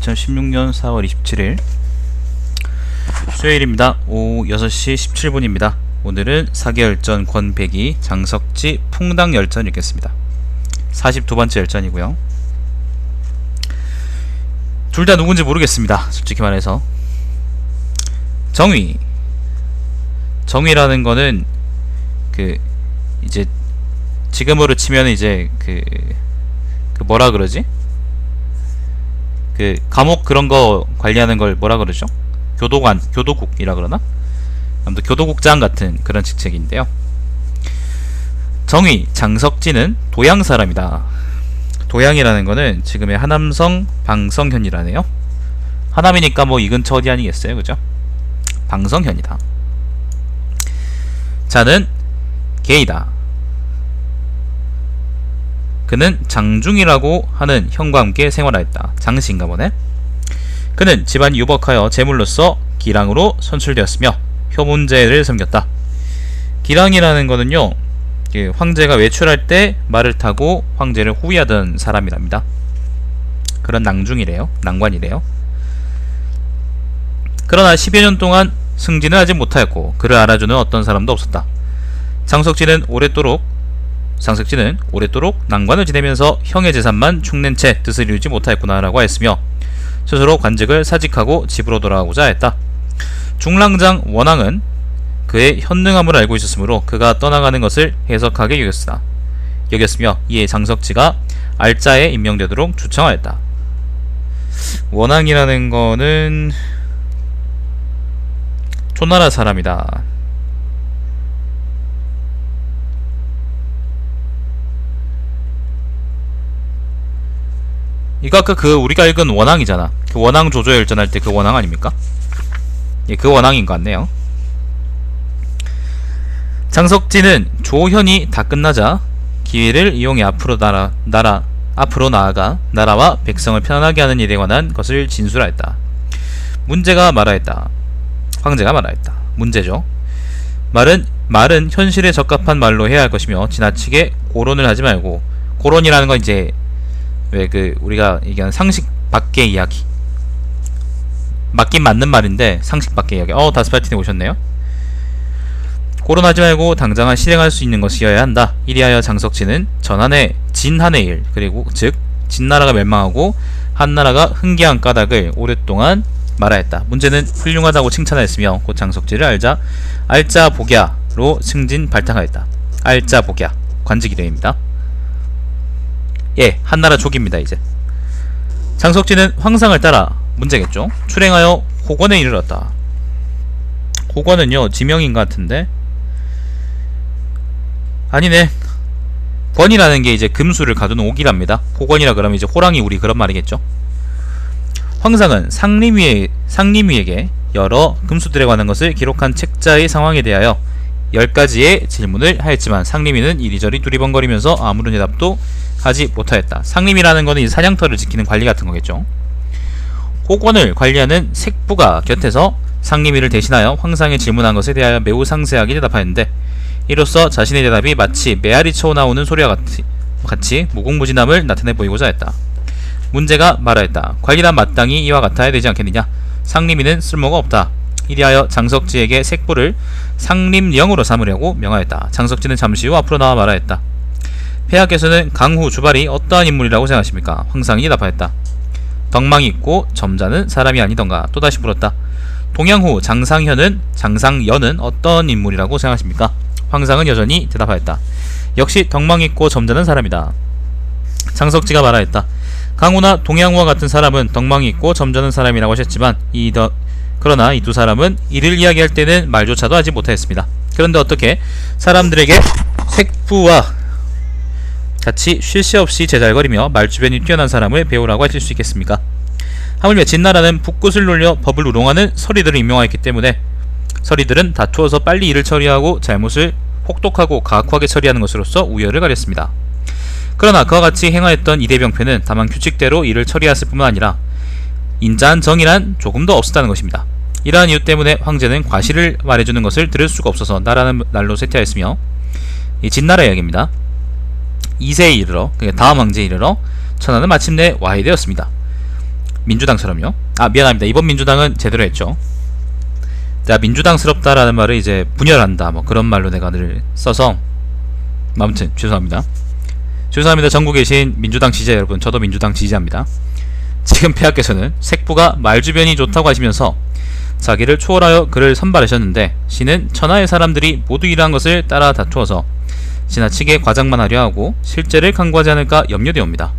2016년 4월 27일 수요일입니다. 오후 6시 17분입니다. 오늘은 사계열전 권백이 장석지 풍당 열전 읽겠습니다. 42번째 열전이고요. 둘 다 누군지 모르겠습니다. 솔직히 말해서. 정의라는 거는 이제 지금으로 치면 이제 뭐라 그러지? 감옥 그런 거 관리하는 걸 뭐라 그러죠? 교도국이라 그러나? 아무튼 교도국장 같은 그런 직책인데요. 정의 장석지는 도양 사람이다. 도양이라는 거는 지금의 하남성 방성현이라네요. 하남이니까 뭐 이 근처 어디 아니겠어요, 그죠? 방성현이다. 자는 게이다. 그는 장중이라고 하는 형과 함께 생활하였다. 장씨인가 보네. 그는 집안이 유복하여 제물로서 기랑으로 선출되었으며 효문제를 섬겼다. 기랑이라는 거는요, 황제가 외출할 때 말을 타고 황제를 호위하던 사람이랍니다. 그런 낭중이래요. 낭관이래요. 그러나 10여 년 동안 승진을 하지 못하였고 그를 알아주는 어떤 사람도 없었다. 장석지는 오랫도록 낭관을 지내면서 형의 재산만 축낸 채 뜻을 이루지 못하였구나 라고 하였으며 스스로 관직을 사직하고 집으로 돌아가고자 했다. 중랑장 원앙은 그의 현능함을 알고 있었으므로 그가 떠나가는 것을 해석하게 여겼으며 이에 장석지가 알자에 임명되도록 주청하였다. 원앙이라는 거는 초나라 사람이다. 이거 아까 우리가 읽은 원앙이잖아. 그 원앙 조조열전 할 때 그 원앙 아닙니까? 예, 그 원앙인 것 같네요. 장석지는 조현이 다 끝나자 기회를 이용해 앞으로 나아가 나라와 백성을 편안하게 하는 일에 관한 것을 진술하였다. 황제가 말하였다. 문제죠. 말은 현실에 적합한 말로 해야 할 것이며 지나치게 고론을 하지 말고, 고론이라는 건 이제 우리가 얘기하는 상식 밖의 이야기, 맞긴 맞는 말인데 상식 밖의 이야기. 다스팔틴에 오셨네요. 고론하지 말고 당장은 실행할 수 있는 것이어야 한다. 이리하여 장석지는 진한의 일, 그리고 즉 진나라가 멸망하고 한나라가 흥계한 까닭을 오랫동안 말하였다. 문제는 훌륭하다고 칭찬하였으며 곧 장석지를 알자 복야로 승진 발탁하였다. 알자 복야 관직 이름입니다. 예, 한나라 초기입니다. 이제 장석지는 황상을 따라, 문제겠죠, 출행하여 호권에 이르렀다. 호권은요 지명인 것 같은데 아니네. 권이라는 게 이제 금수를 가두는 옥이랍니다. 호권이라 그러면 이제 호랑이 우리 그런 말이겠죠. 황상은 상림위에게 여러 금수들에 관한 것을 기록한 책자의 상황에 대하여 10가지의 질문을 하였지만 상림위는 이리저리 두리번거리면서 아무런 대답도 하지 못하였다. 상림이라는 것은 사냥터를 지키는 관리 같은 거겠죠. 호권을 관리하는 색부가 곁에서 상림위를 대신하여 황상의 질문한 것에 대하여 매우 상세하게 대답하였는데 이로써 자신의 대답이 마치 메아리 쳐 나오는 소리와 같이 무궁무진함을 나타내 보이고자 했다. 문제가 말하였다. 관리란 마땅히 이와 같아야 되지 않겠느냐. 상림위는 쓸모가 없다. 이리하여 장석지에게 색부를 상림령으로 삼으려고 명하였다. 장석지는 잠시 후 앞으로 나와 말하였다. 폐하께서는 강후 주발이 어떠한 인물이라고 생각하십니까? 황상이 답하였다. 덕망이 있고 점잖은 사람이 아니던가. 또다시 물었다. 동양후 장상연은 어떤 인물이라고 생각하십니까? 황상은 여전히 대답하였다. 역시 덕망이 있고 점잖은 사람이다. 장석지가 말하였다. 강후나 동양후와 같은 사람은 덕망이 있고 점잖은 사람이라고 하셨지만 그러나 이 두 사람은 이를 이야기할 때는 말조차도 하지 못하였습니다. 그런데 어떻게 사람들에게 색부와 같이 쉴 새 없이 제잘거리며 말주변이 뛰어난 사람을 배우라고 하실 수 있겠습니까? 하물며 진나라는 북굿을 놀려 법을 우롱하는 서리들을 임명하였기 때문에 서리들은 다투어서 빨리 일을 처리하고 잘못을 혹독하고 가혹하게 처리하는 것으로서 우열을 가렸습니다. 그러나 그와 같이 행하였던 이대병패는 다만 규칙대로 일을 처리했을 뿐만 아니라 인자한 정의란 조금도 없었다는 것입니다. 이러한 이유 때문에 황제는 과실을 말해주는 것을 들을 수가 없어서 나라는 날로 쇠퇴하였으며, 이 진나라 이야기입니다. 2세에 이르러, 그러니까 다음 황제에 이르러 천하는 마침내 와해되었습니다. 민주당처럼요. 아 미안합니다. 이번 민주당은 제대로 했죠. 자, 민주당스럽다라는 말을 이제 분열한다 뭐 그런 말로 내가 늘 써서 아무튼 죄송합니다. 죄송합니다. 전국에 계신 민주당 지지자 여러분, 저도 민주당 지지자입니다. 지금 폐하께서는 색부가 말주변이 좋다고 하시면서 자기를 초월하여 그를 선발하셨는데 신은 천하의 사람들이 모두 이러한 것을 따라 다투어서 지나치게 과장만 하려 하고 실제를 강구하지 않을까 염려되옵니다.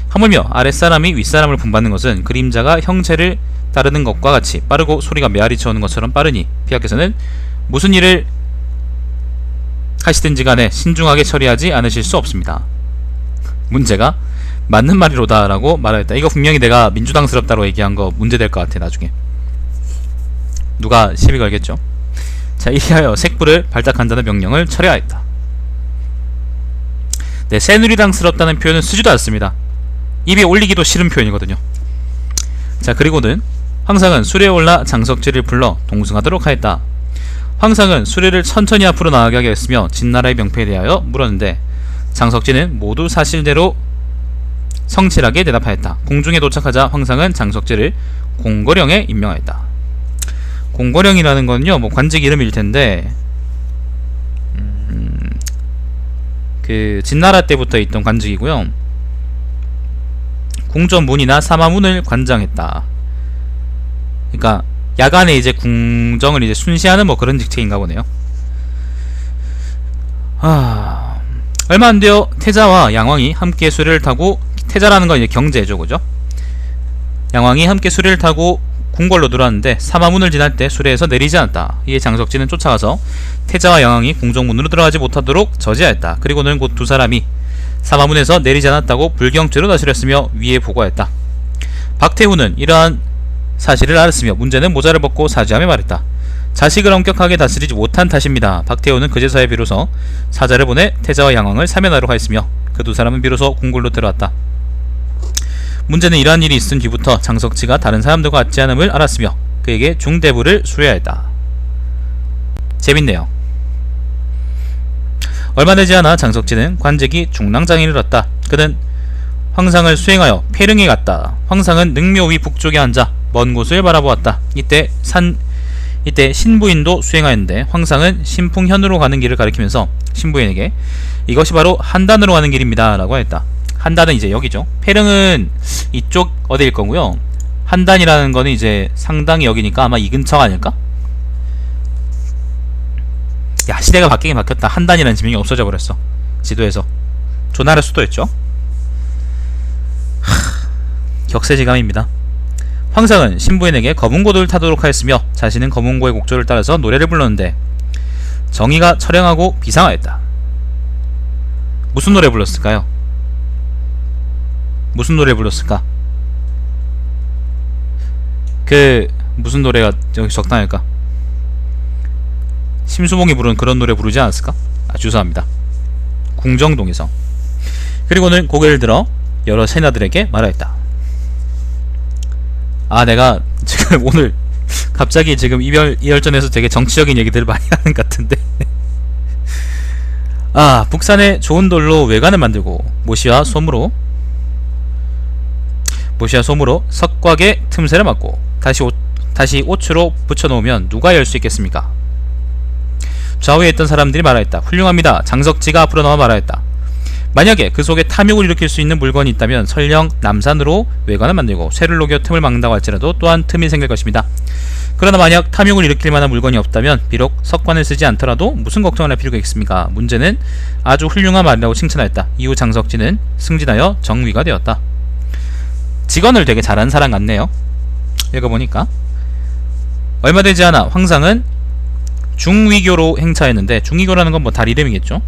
하물며 아랫사람이 윗사람을 본받는 것은 그림자가 형체를 따르는 것과 같이 빠르고 소리가 메아리 쳐오는 것처럼 빠르니 폐하께서는 무슨 일을 하시든지 간에 신중하게 처리하지 않으실 수 없습니다. 문제가 맞는 말이로다 라고 말하였다. 이거 분명히 내가 민주당스럽다고 얘기한 거 문제될 것 같아. 나중에 누가 시비 걸겠죠. 자, 이리하여 색부를 발탁한다는 명령을 철회하였다. 네, 새누리당스럽다는 표현은 쓰지도 않습니다. 입에 올리기도 싫은 표현이거든요. 자, 그리고는 황상은 수레에 올라 장석지를 불러 동승하도록 하였다. 황상은 수레를 천천히 앞으로 나가게 하였으며 진나라의 명패에 대하여 물었는데 장석지는 모두 사실대로 성실하게 대답하였다. 공중에 도착하자 황상은 장석지를 공거령에 임명하였다. 공거령이라는 건요, 뭐 관직 이름일 텐데, 그 진나라 때부터 있던 관직이고요. 궁전문이나 사마문을 관장했다. 그러니까 야간에 이제 궁정을 이제 순시하는 뭐 그런 직책인가 보네요. 얼마 안 되어 태자와 양왕이 함께 수레를 타고, 태자라는 건 이제 경제죠, 그죠? 양왕이 함께 수레를 타고 궁궐로 들어왔는데 사마문을 지날 때 수레에서 내리지 않았다. 이에 장석지는 쫓아가서 태자와 양왕이 궁정문으로 들어가지 못하도록 저지하였다. 그리고는 곧 두 사람이 사마문에서 내리지 않았다고 불경죄로 다스렸으며 위에 보고하였다. 박태후는 이러한 사실을 알았으며 문제는 모자를 벗고 사죄하며 말했다. 자식을 엄격하게 다스리지 못한 탓입니다. 박태후는 그제서야 비로소 사자를 보내 태자와 양왕을 사면하러 하였으며 그 두 사람은 비로소 궁궐로 들어왔다. 문제는 이러한 일이 있은 뒤부터 장석지가 다른 사람들과 같지 않음을 알았으며 그에게 중대부를 수여하였다. 재밌네요. 얼마 되지 않아 장석지는 관직이 중랑장인을 얻다. 그는 황상을 수행하여 폐릉에 갔다. 황상은 능묘위 북쪽에 앉아 먼 곳을 바라보았다. 이때 신부인도 수행하였는데 황상은 신풍현으로 가는 길을 가리키면서 신부인에게 이것이 바로 한단으로 가는 길입니다 라고 하였다. 한단은 이제 여기죠. 폐릉은 이쪽 어디일 거고요. 한단이라는 거는 이제 상당히 여기니까 아마 이 근처가 아닐까? 야, 시대가 바뀌긴 바뀌었다. 한단이라는 지명이 없어져 버렸어. 지도에서. 조나라 수도였죠. 격세지감입니다. 황상은 신부인에게 검은고도를 타도록 하였으며 자신은 검은고의 곡조를 따라서 노래를 불렀는데 정의가 처량하고 비상하였다. 무슨 노래 불렀을까요? 무슨 노래 불렀을까? 무슨 노래가 여기 적당할까? 심수봉이 부른 그런 노래 부르지 않았을까? 아, 죄송합니다. 궁정동에서. 그리고는 고개를 들어 여러 세나들에게 말하였다. 아, 내가 지금 오늘 갑자기 지금 이열전에서 되게 정치적인 얘기들을 많이 하는 것 같은데 아, 북산에 좋은 돌로 외관을 만들고 모시와 솜으로 석곽에 틈새를 막고 다시 오추로 붙여놓으면 누가 열 수 있겠습니까? 좌우에 있던 사람들이 말하였다. 훌륭합니다. 장석지가 앞으로 나와 말하였다. 만약에 그 속에 탐욕을 일으킬 수 있는 물건이 있다면 설령 남산으로 외관을 만들고 쇠를 녹여 틈을 막는다고 할지라도 또한 틈이 생길 것입니다. 그러나 만약 탐욕을 일으킬 만한 물건이 없다면 비록 석관을 쓰지 않더라도 무슨 걱정을 할 필요가 있습니까? 문제는 아주 훌륭한 말이라고 칭찬하였다. 이후 장석지는 승진하여 정위가 되었다. 직언을 되게 잘하는 사람 같네요. 읽어보니까 얼마 되지 않아 황상은 중위교로 행차했는데, 중위교라는 건 뭐 달 이름이겠죠.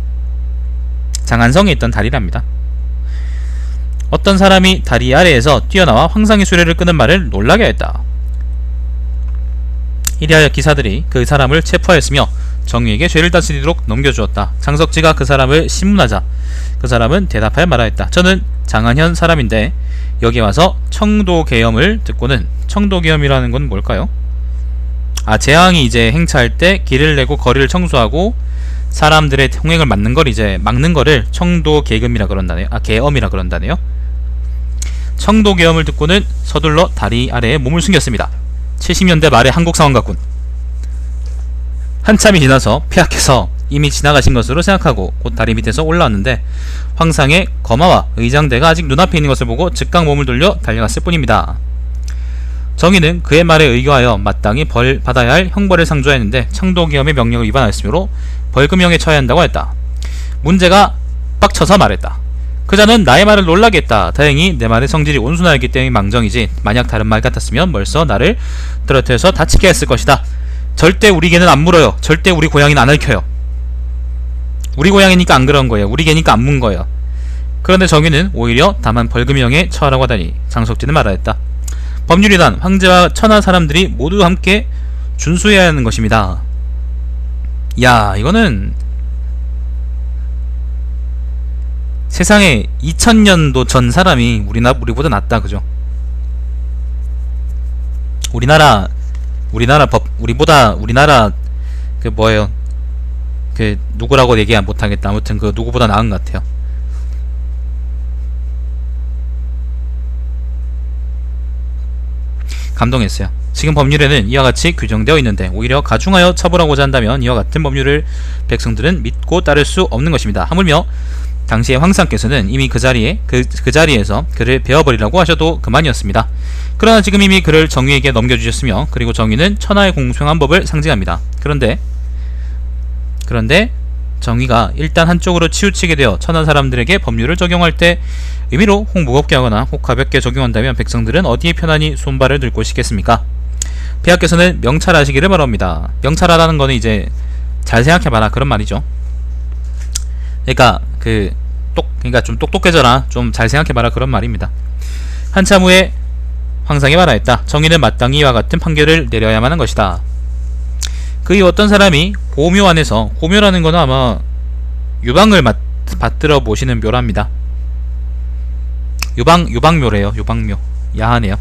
장안성에 있던 달이랍니다. 어떤 사람이 다리 아래에서 뛰어나와 황상의 수레를 끄는 말을 놀라게 했다. 이리하여 기사들이 그 사람을 체포하였으며 정의에게 죄를 다스리도록 넘겨주었다. 장석지가 그 사람을 신문하자 그 사람은 대답하여 말하였다. 저는 장안현 사람인데 여기 와서 청도계엄을 듣고는, 청도계엄이라는 건 뭘까요? 아, 재앙이 이제 행차할 때 길을 내고 거리를 청소하고 사람들의 통행을 막는 걸 이제 막는 거를 청도계엄이라 그런다네요. 아, 계엄이라 그런다네요. 청도계엄을 듣고는 서둘러 다리 아래에 몸을 숨겼습니다. 70년대 말의 한국 상황 같군. 한참이 지나서 폐하께서 이미 지나가신 것으로 생각하고 곧 다리 밑에서 올라왔는데 황상의 거마와 의장대가 아직 눈앞에 있는 것을 보고 즉각 몸을 돌려 달려갔을 뿐입니다. 정의는 그의 말에 의거하여 마땅히 벌 받아야 할 형벌을 상조했는데 청도계엄의 명령을 위반하였으므로 벌금형에 처해야 한다고 했다. 문제가 빡쳐서 말했다. 그자는 나의 말을 놀라게 했다. 다행히 내 말의 성질이 온순하였기 때문에 망정이지 만약 다른 말 같았으면 벌써 나를 떨어뜨려서 다치게 했을 것이다. 절대 우리 개는 안 물어요. 절대 우리 고양이는 안 얽혀요. 우리 고양이니까 안 그런 거예요. 우리 개니까 안 문 거예요. 그런데 정의는 오히려 다만 벌금형에 처하라고 하다니 장석진은 말하였다. 법률이란 황제와 천하 사람들이 모두 함께 준수해야 하는 것입니다. 야, 이거는 세상에 2000년도 전 사람이 우리보다 낫다, 그죠? 우리나라 그 뭐예요? 그 누구라고 얘기 못하겠다. 아무튼 그 누구보다 나은 것 같아요. 감동했어요. 지금 법률에는 이와 같이 규정되어 있는데 오히려 가중하여 처벌하고자 한다면 이와 같은 법률을 백성들은 믿고 따를 수 없는 것입니다. 하물며 당시의 황상께서는 이미 그 자리에서 그를 베어버리라고 하셔도 그만이었습니다. 그러나 지금 이미 그를 정의에게 넘겨주셨으며 그리고 정의는 천하의 공평한 법을 상징합니다. 그런데 정의가 일단 한쪽으로 치우치게 되어 천하 사람들에게 법률을 적용할 때 의미로 혹 무겁게 하거나 혹 가볍게 적용한다면 백성들은 어디에 편안히 손발을 들 곳이겠습니까? 폐하께서는 명찰하시기를 바랍니다. 명찰하라는 거는 이제 잘 생각해봐라 그런 말이죠. 그러니까 좀 똑똑해져라, 좀 잘 생각해봐라 그런 말입니다. 한참 후에 황상이 말하였다. 정의는 마땅히 이와 같은 판결을 내려야만 하는 것이다. 그 이후 어떤 사람이 고묘 안에서, 고묘라는 거는 아마 유방을 받들어 모시는 묘랍니다. 유방묘래요. 유방묘. 야하네요.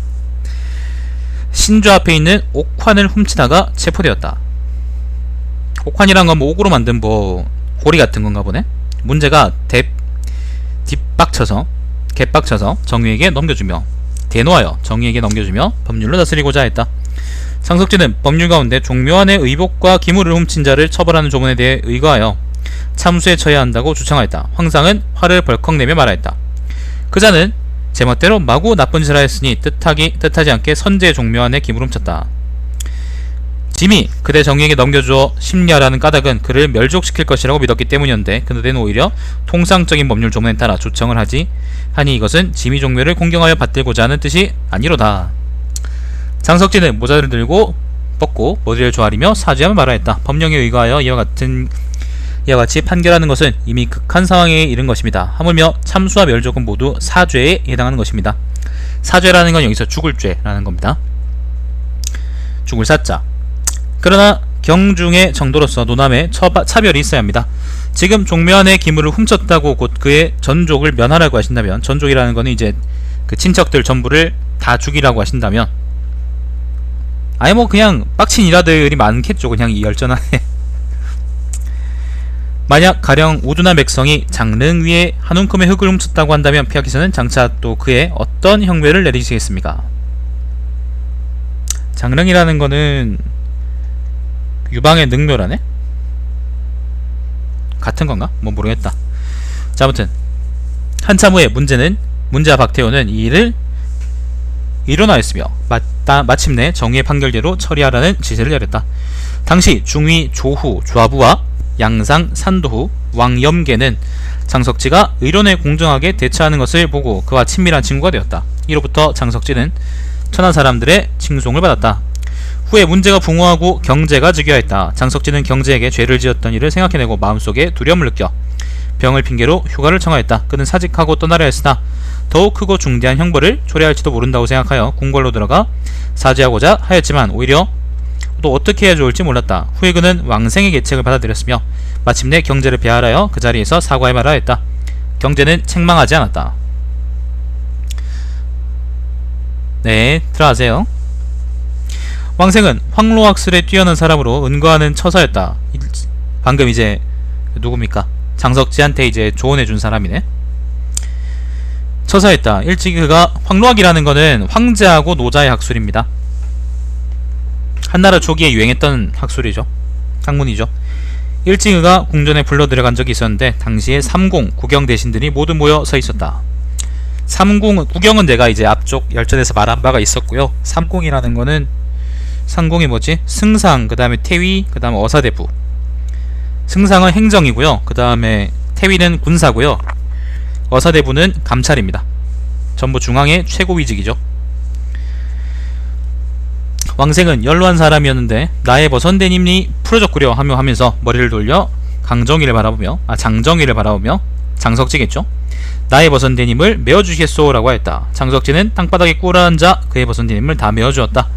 신주 앞에 있는 옥환을 훔치다가 체포되었다. 옥환이란 건 뭐 옥으로 만든 뭐 고리 같은 건가 보네. 문제가 개빡쳐서 정의에게 넘겨주며 대노하여 정의에게 넘겨주며 법률로 다스리고자 했다. 장석진은 법률 가운데 종묘안의 의복과 기물을 훔친 자를 처벌하는 조문에 대해 의거하여 참수에 처해야 한다고 주창하였다. 황상은 화를 벌컥 내며 말하였다. 그자는 제멋대로 마구 나쁜 짓을 하였으니 뜻하지 않게 선제의 종묘안의 기물을 훔쳤다. 짐이 그대 정의에게 넘겨주어 심리하라는 까닭은 그를 멸족시킬 것이라고 믿었기 때문이었는데 그대는 오히려 통상적인 법률 조문에 따라 조청을 하니 이것은 짐이 종묘를 공경하여 받들고자 하는 뜻이 아니로다. 장석진은 모자를 들고 뻗고 머리를 조아리며 사죄하며 말하였다. 법령에 의거하여 이와 같이 판결하는 것은 이미 극한 상황에 이른 것입니다. 하물며 참수와 멸족은 모두 사죄에 해당하는 것입니다. 사죄라는 건 여기서 죽을 죄라는 겁니다. 죽을 사자. 그러나 경중의 정도로서 노남에 차별이 있어야 합니다. 지금 종묘안의 기물을 훔쳤다고 곧 그의 전족을 면하라고 하신다면, 전족이라는 거는 이제 그 친척들 전부를 다 죽이라고 하신다면, 아니 뭐 그냥 빡친 일화들이 많겠죠. 그냥 이 열전안에. 만약 가령 우둔한 백성이 장릉 위에 한 움큼의 흙을 훔쳤다고 한다면 폐하께서는 장차 또 그에 어떤 형벌을 내리시겠습니까? 장릉이라는 거는 유방의 능묘라네? 같은 건가? 뭐 모르겠다. 자, 아무튼 한참 후에 문제와 박태호는 이 일을 일어나였으며 마침내 정의의 판결대로 처리하라는 지시를 내렸다. 당시 중위 조후 좌부와 양상 산도후 왕염계는 장석지가 의론에 공정하게 대처하는 것을 보고 그와 친밀한 친구가 되었다. 이로부터 장석지는 천하 사람들의 칭송을 받았다. 후에 문제가 붕어하고 경제가 즉위하였다. 장석지는 경제에게 죄를 지었던 일을 생각해내고 마음속에 두려움을 느껴 병을 핑계로 휴가를 청하였다. 그는 사직하고 떠나려 했으나 더욱 크고 중대한 형벌을 초래할지도 모른다고 생각하여 궁궐로 들어가 사죄하고자 하였지만 오히려 또 어떻게 해야 좋을지 몰랐다. 후에 그는 왕생의 계책을 받아들였으며 마침내 경제를 배할하여 그 자리에서 사과의 말을 하였다. 경제는 책망하지 않았다. 네, 들어가세요. 왕생은 황로학술에 뛰어난 사람으로 은거하는 처사였다. 방금 이제 누굽니까? 장석지한테 이제 조언해준 사람이네. 서사했다. 일찍이 그가 황로학이라는 거는 황제하고 노자의 학술입니다. 한나라 초기에 유행했던 학술이죠. 학문이죠. 일찍이 그가 궁전에 불러 들어간 적이 있었는데 당시에 삼공, 구경 대신들이 모두 모여 서 있었다. 구경은 내가 이제 앞쪽 열전에서 말한 바가 있었고요. 삼공이라는 거는 상공이 뭐지? 승상, 그 다음에 태위, 그 다음에 어사대부. 승상은 행정이고요. 그 다음에 태위는 군사고요. 어사대부는 감찰입니다. 전부 중앙의 최고위직이죠. 왕생은 연로한 사람이었는데 나의 버선대님이 풀어졌구려 하면서 머리를 돌려 장정위를 바라보며 장석지겠죠. 나의 버선대님을 메어주시겠소 라고 하였다. 장석지는 땅바닥에 꿇어앉아 그의 버선대님을 다 메어주었다.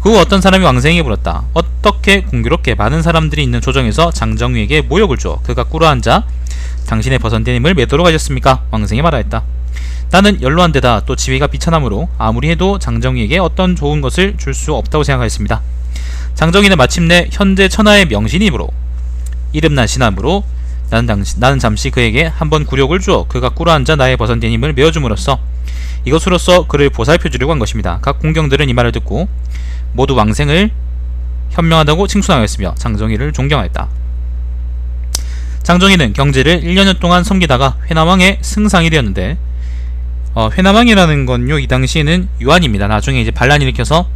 그 후 어떤 사람이 왕생에게 물었다. 어떻게 공교롭게 많은 사람들이 있는 조정에서 장정위에게 모욕을 줘 그가 꿇어앉아 당신의 버선대님을 메도록 하셨습니까? 왕생이 말하였다. 나는 연로한 데다 또 지위가 비천하므로 아무리 해도 장정위에게 어떤 좋은 것을 줄 수 없다고 생각하였습니다. 장정위는 마침내 현재 천하의 명신이므로 이름난 신하므로 나는 잠시 그에게 한번 굴욕을 주어 그가 꿇어앉아 나의 버선대님을 메어줌으로써 이것으로써 그를 보살펴주려고 한 것입니다. 각 공경들은 이 말을 듣고 모두 왕생을 현명하다고 칭송하였으며 장정위를 존경하였다. 장정위는 경제를 1년여 동안 섬기다가 회남왕의 승상이 되었는데 회남왕이라는 건요 이 당시에는 유한입니다. 나중에 이제 반란 일으켜서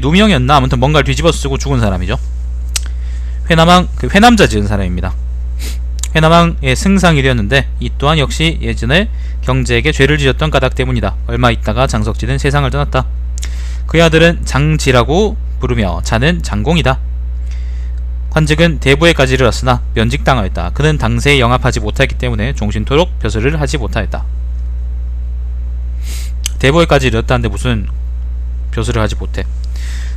노명이었나 아무튼 뭔가를 뒤집어 쓰고 죽은 사람이죠. 회남왕 회남자 지은 사람입니다. 회남왕의 승상이 되었는데 이 또한 역시 예전에 경제에게 죄를 지었던 까닭 때문이다. 얼마 있다가 장석지는 세상을 떠났다. 그의 아들은 장지라고 부르며 자는 장공이다. 관직은 대부에까지 이르렀으나 면직당하였다. 그는 당세에 영합하지 못하였기 때문에 종신토록 벼슬을 하지 못하였다. 대부에까지 이르렀다는데 무슨 벼슬을 하지 못해.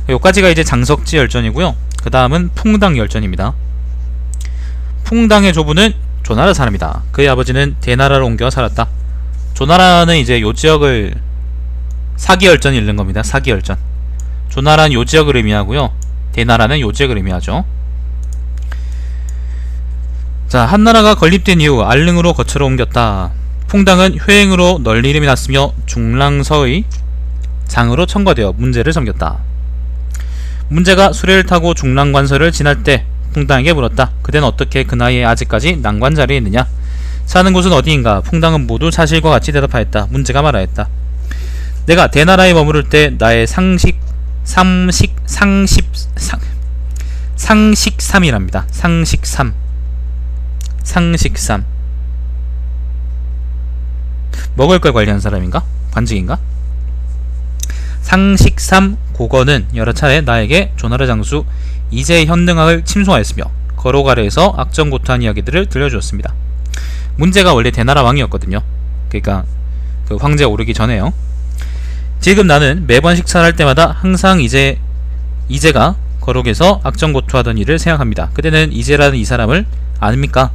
여기까지가 이제 장석지 열전이고요. 그 다음은 풍당 열전입니다. 풍당의 조부는 조나라 사람이다. 그의 아버지는 대나라로 옮겨 살았다. 조나라는 이제 요 지역을 사기열전이 읽는 겁니다. 사기열전. 조나라는 요 지역을 의미하고요. 대나라는 요 지역을 의미하죠. 자, 한나라가 건립된 이후 알릉으로 거처로 옮겼다. 풍당은 효행으로 널리 이름이 났으며 중랑서의 장으로 첨가되어 문제를 섬겼다. 문제가 수레를 타고 중랑관서를 지날 때 풍당에게 물었다. 그대는 어떻게 그 나이에 아직까지 난관 자리에 있느냐? 사는 곳은 어디인가? 풍당은 모두 사실과 같이 대답하였다. 문제가 말하였다. 내가 대나라에 머무를 때 나의 상식삼이랍니다. 상식삼 먹을 걸 관리한 사람인가? 관직인가? 상식삼 고건은 여러 차례 나에게 조나라 장수 이제 현능학을 침송하였으며 거록 아래에서 악정고투한 이야기들을 들려주었습니다. 문제가 원래 대나라 왕이었거든요. 그러니까 그 황제 오르기 전에요. 지금 나는 매번 식사를 할 때마다 항상 이제가 거록에서 악정고투하던 일을 생각합니다. 그대는 이제라는 이 사람을 아닙니까?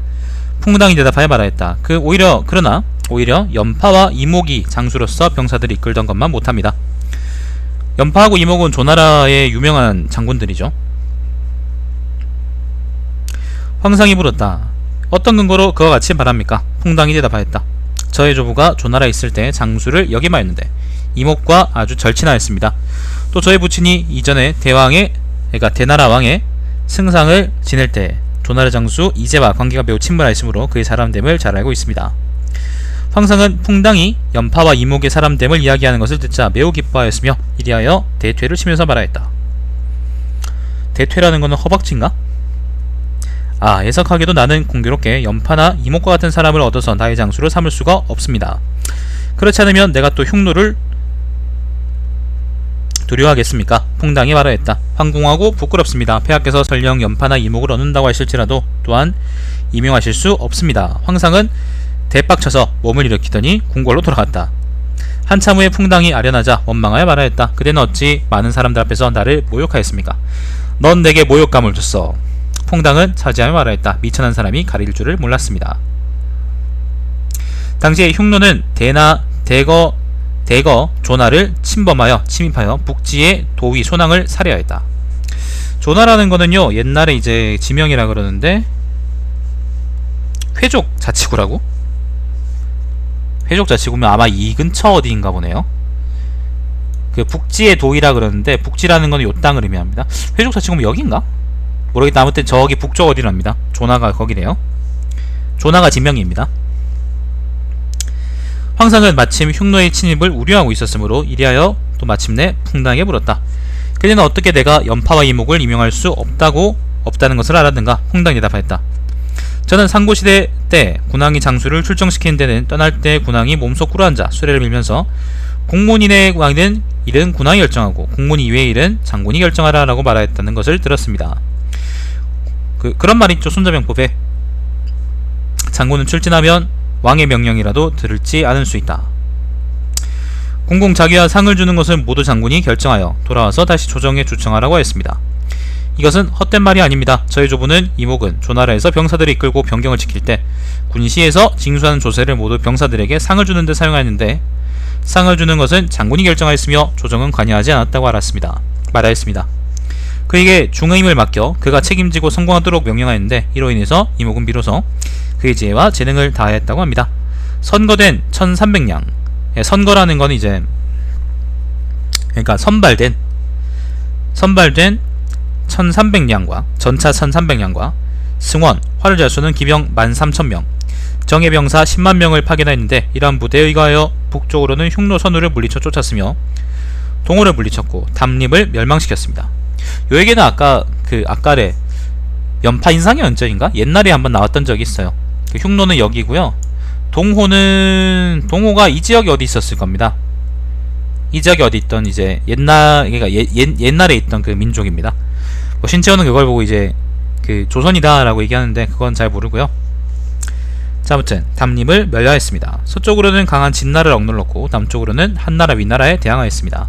풍당이 대답하여 말하였다. 그러나 오히려 연파와 이목이 장수로서 병사들을 이끌던 것만 못합니다. 연파하고 이목은 조나라의 유명한 장군들이죠. 황상이 물었다. 어떤 근거로 그와 같이 말합니까? 풍당이 대답하였다. 저의 조부가 조나라에 있을 때 장수를 역임하였는데 이목과 아주 절친하였습니다. 또 저의 부친이 이전에 그러니까 대나라 왕의 승상을 지낼 때 조나라 장수 이제와 관계가 매우 친밀하였으므로 그의 사람됨을 잘 알고 있습니다. 황상은 풍당이 연파와 이목의 사람됨을 이야기하는 것을 듣자 매우 기뻐하였으며 이리하여 대퇴를 치면서 말하였다. 대퇴라는 것은 허벅지인가? 해석하기도 나는 공교롭게 연파나 이목과 같은 사람을 얻어서 나의 장수로 삼을 수가 없습니다. 그렇지 않으면 내가 또 흉노를 두려워하겠습니까? 풍당이 말하였다. 황공하고 부끄럽습니다. 폐하께서 설령 연파나 이목을 얻는다고 하실지라도 또한 임용하실 수 없습니다. 황상은 대빡쳐서 몸을 일으키더니 궁궐로 돌아갔다. 한참 후에 풍당이 아련하자 원망하여 말하였다. 그대는 어찌 많은 사람들 앞에서 나를 모욕하였습니까? 넌 내게 모욕감을 줬어. 풍당은 차지하며 말하였다. 미천한 사람이 가릴 줄을 몰랐습니다. 당시에 흉노는 대거 조나를 침입하여 북지의 도위 소낭을 살해하였다. 조나라는 거는요 옛날에 이제 지명이라 그러는데 회족 자치구라고? 회족자치구면 아마 이 근처 어디인가 보네요. 그 북지의 도이라 그러는데 북지라는 건 요 땅을 의미합니다. 회족자치구면 여긴가? 모르겠다. 아무튼 저기 북쪽 어디랍니다. 조나가 거기래요. 조나가 지명입니다. 황상은 마침 흉노의 침입을 우려하고 있었으므로 이리하여 또 마침내 풍당하게 물었다. 그녀는 어떻게 내가 연파와 이목을 임용할 수 없다는 것을 알았는가? 홍당이 대답하였다. 저는 상고시대 때 군왕이 장수를 출정시키는 데는 떠날 때 군왕이 몸소 꿇어앉아 수레를 밀면서 공문인의 왕은 일은 군왕이 결정하고 공문 이외의 일은 장군이 결정하라 라고 말하였다는 것을 들었습니다. 그런 말 있죠. 손자병법에 장군은 출진하면 왕의 명령이라도 들을지 않을 수 있다. 공공자기와 상을 주는 것은 모두 장군이 결정하여 돌아와서 다시 조정에 주청하라고 하였습니다. 이것은 헛된 말이 아닙니다. 저희 조부는 이목은 조나라에서 병사들을 이끌고 병경을 지킬 때 군시에서 징수하는 조세를 모두 병사들에게 상을 주는 데 사용하였는데 상을 주는 것은 장군이 결정하였으며 조정은 관여하지 않았다고 말하였습니다. 그에게 중의임을 맡겨 그가 책임지고 성공하도록 명령하였는데 이로 인해서 이목은 비로소 그의 지혜와 재능을 다하였다고 합니다. 선거된 1300량, 선거라는 건 이제 그러니까 선발된 1300량과 전차 1300량과 승원, 활을 잘 쏘는 기병 13,000명, 정예병사 10만명을 파견하였는데 이러한 부대에 의거하여 북쪽으로는 흉노 선우를 물리쳐 쫓았으며 동호를 물리쳤고 담립을 멸망시켰습니다. 요 얘기는 아까래 연파 인상의 연전인가? 옛날에 한번 나왔던 적이 있어요. 흉노는 여기고요. 동호가 이 지역에 어디 있었을 겁니다. 이 지역에 어디 있던 이제 그러니까 옛날에 있던 그 민족입니다. 신채호는 그걸 보고 이제 그 조선이다라고 얘기하는데 그건 잘 모르고요. 자, 아무튼 담립을 멸하였습니다. 서쪽으로는 강한 진나라를 억눌렀고 남쪽으로는 한나라 위나라에 대항하였습니다.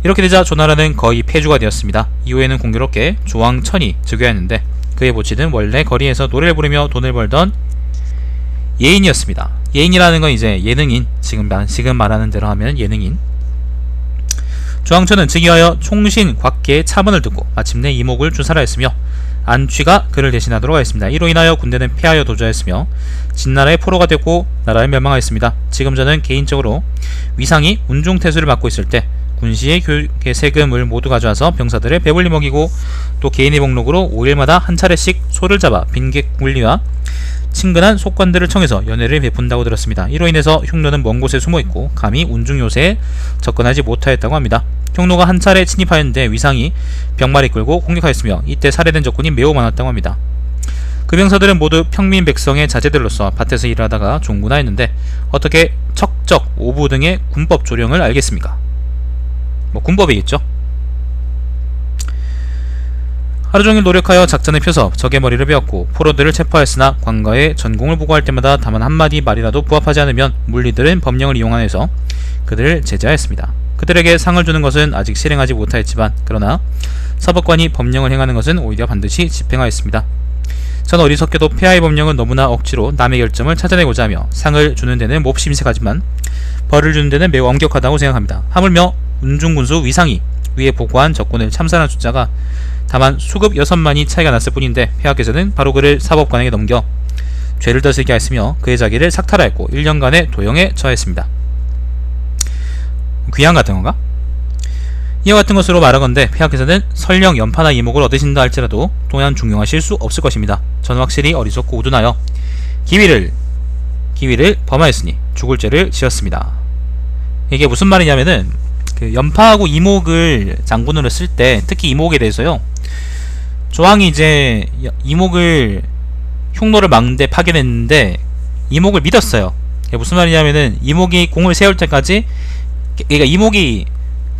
이렇게 되자 조나라는 거의 패주가 되었습니다. 이후에는 공교롭게 조왕천이 즉위하였는데 그의 모친은 원래 거리에서 노래를 부르며 돈을 벌던 예인이었습니다. 예인이라는 건 이제 예능인, 지금 말하는 대로 하면 예능인. 조왕천은 즉위하여 총신 곽계의 차문을 듣고 마침내 이목을 주사하였으며 안취가 그를 대신하도록 하였습니다. 이로 인하여 군대는 패하여 도주하였으며 진나라의 포로가 되고 나라를 멸망하였습니다. 지금 저는 개인적으로 위상이 운중태수를 맡고 있을 때 군시의 교육의 세금을 모두 가져와서 병사들을 배불리 먹이고 또 개인의 목록으로 5일마다 한 차례씩 소를 잡아 빈객 군리와 친근한 속관들을 청해서 연회를 베푼다고 들었습니다. 이로 인해서 흉노는 먼 곳에 숨어있고 감히 운중요새에 접근하지 못하였다고 합니다. 흉노가 한 차례 침입하였는데 위상이 병마를 이끌고 공격하였으며 이때 살해된 적군이 매우 많았다고 합니다. 그 병사들은 모두 평민 백성의 자제들로서 밭에서 일하다가 종군하였는데 어떻게 척적, 오부 등의 군법 조령을 알겠습니까? 군법이겠죠. 하루종일 노력하여 작전을 펴서 적의 머리를 베었고 포로들을 체포하였으나 관가에 전공을 보고할 때마다 다만 한마디 말이라도 부합하지 않으면 물리들은 법령을 이용하여서 그들을 제재하였습니다. 그들에게 상을 주는 것은 아직 실행하지 못하였지만 그러나 사법관이 법령을 행하는 것은 오히려 반드시 집행하였습니다. 전 어리석게도 폐하의 법령은 너무나 억지로 남의 결점을 찾아내고자 하며 상을 주는 데는 몹시 심색하지만 벌을 주는 데는 매우 엄격하다고 생각합니다. 하물며 운중군수 위상이 위에 보고한 적군을 참사한 숫자가 다만 수급 6만이 차이가 났을 뿐인데 폐하께서는 바로 그를 사법관에게 넘겨 죄를 더 지게 하였으며 그의 자기를 삭탈하였고 1년간의 도형에 처하였습니다. 귀양 같은 건가? 이와 같은 것으로 말하건대 폐하께서는 설령 연파나 이목을 얻으신다 할지라도 동안 중용하실 수 없을 것입니다. 저는 확실히 어리석고 우둔하여 기위를 범하였으니 죽을 죄를 지었습니다. 이게 무슨 말이냐면은 그 연파하고 이목을 장군으로 쓸 때 특히 이목에 대해서요, 조왕이 이제 이목을 흉노를 막는데 파견했는데 이목을 믿었어요. 이게 무슨 말이냐면은 이목이 공을 세울 때까지, 그러니까 이목이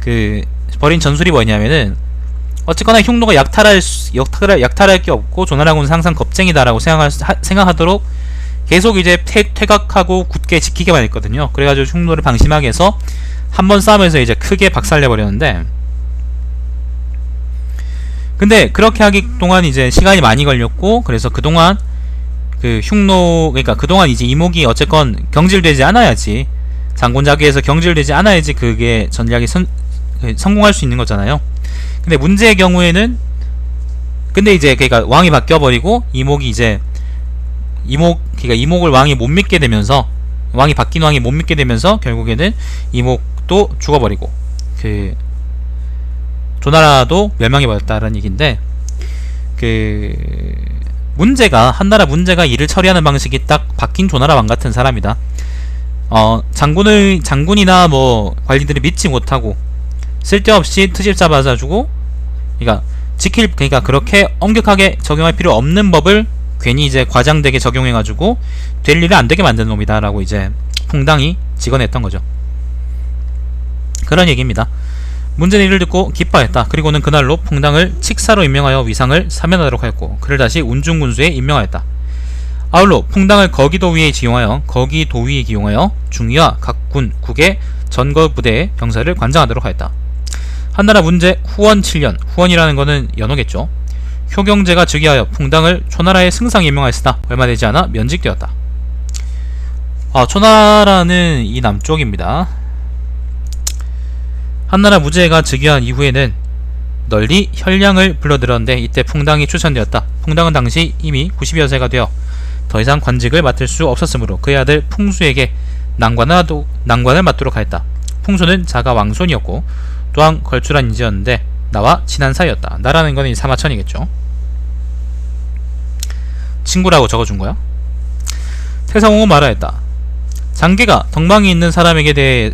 그 벌인 전술이 뭐냐면은 어쨌거나 흉노가 약탈할 게 없고 조나라군은 항상 겁쟁이다라고 생각하도록 계속 이제 퇴각하고 굳게 지키게만 했거든요. 그래가지고 흉노를 방심하게 해서 한번 싸움에서 이제 크게 박살내버렸는데, 근데 그렇게 하기 동안 이제 시간이 많이 걸렸고, 그래서 그동안 그 흉노, 그러니까 그동안 이제 이목이 어쨌건 경질되지 않아야지, 장군자기에서 경질되지 않아야지 그게 전략이 성공할 수 있는 거잖아요. 근데 문제의 경우에는, 근데 이제 그러니까 왕이 바뀌어버리고 그러니까 이목을 왕이 못 믿게 되면서 왕이 바뀐 왕이 못 믿게 되면서 결국에는 이목도 죽어버리고 그 조나라도 멸망해버렸다라는 얘기인데, 그 문제가 한나라 문제가 일을 처리하는 방식이 딱 바뀐 조나라 왕 같은 사람이다. 장군이나 뭐 관리들이 믿지 못하고 쓸데없이 트집 잡아주고, 그러니까 그렇게 엄격하게 적용할 필요 없는 법을 괜히 이제 과장되게 적용해가지고 될 일을 안 되게 만드는 놈이다라고 이제 풍당이 직언했던 거죠. 그런 얘기입니다. 문제는 이를 듣고 기뻐했다. 그리고는 그날로 풍당을 칙사로 임명하여 위상을 사면하도록 하였고, 그를 다시 운중군수에 임명하였다. 아울러 풍당을 거기도위에 기용하여 중위와 각군, 국의 전거부대의 병사를 관장하도록 하였다. 한나라 문제 후원 7년, 후원이라는 거는 연호겠죠. 효경제가 즉위하여 풍당을 초나라의 승상에 임명하였으나 얼마 되지 않아 면직되었다. 초나라는 이 남쪽입니다. 한나라 무제가 즉위한 이후에는 널리 혈량을 불러들었는데 이때 풍당이 추천되었다. 풍당은 당시 이미 90여 세가 되어 더 이상 관직을 맡을 수 없었으므로 그의 아들 풍수에게 난관을 맡도록 하였다. 풍수는 자가 왕손이었고 또한 걸출한 인재였는데 나와 친한 사이였다. 나라는 거는 사마천이겠죠. 친구라고 적어준 거야. 태성홍은 말하였다. 장계가 덕망이 있는 사람에게 대해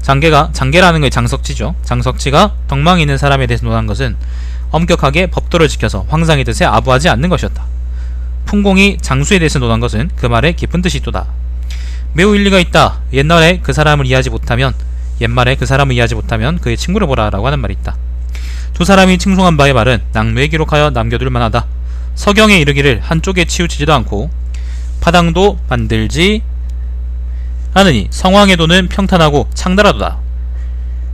장계라는 게 장석지죠. 장석지가 덕망이 있는 사람에 대해서 논한 것은 엄격하게 법도를 지켜서 황상의 뜻에 아부하지 않는 것이었다. 풍공이 장수에 대해서 논한 것은 그 말에 깊은 뜻이 있도다. 매우 일리가 있다. 옛말에 그 사람을 이해하지 못하면 그의 친구를 보라 라고 하는 말이 있다. 두 사람이 칭송한 바의 말은 낭묘에 기록하여 남겨둘 만하다. 서경에 이르기를 한쪽에 치우치지도 않고 파당도 만들지 않으니 성왕의 도는 평탄하고 창달하도다.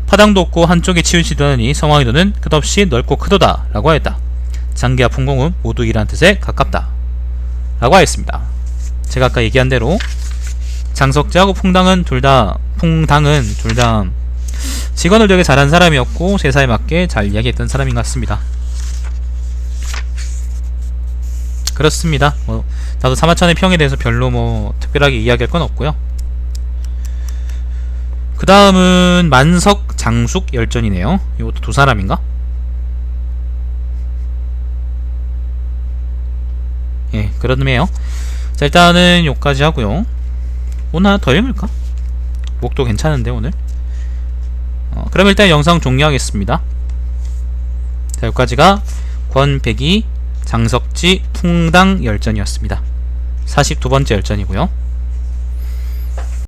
파당도 없고 한쪽에 치우치지도 않으니 성왕의 도는 끝없이 넓고 크도다 라고 하였다. 장계와 풍공은 모두 이러한 뜻에 가깝다 라고 하였습니다. 제가 아까 얘기한 대로 장석지하고 풍당은 둘 다 직언을 되게 잘한 사람이었고 세사에 맞게 잘 이야기했던 사람인 것 같습니다. 그렇습니다. 나도 사마천의 평에 대해서 별로 특별하게 이야기할 건 없고요. 그 다음은 만석 장숙 열전이네요. 이것도 두 사람인가? 예, 그러네요. 자, 일단은 요까지 하고요. 오늘 하나 더 읽을까? 목도 괜찮은데 오늘. 그럼 일단 영상 종료하겠습니다. 자, 여기까지가 권백이 장석지 풍당 열전이었습니다. 42번째 열전이고요.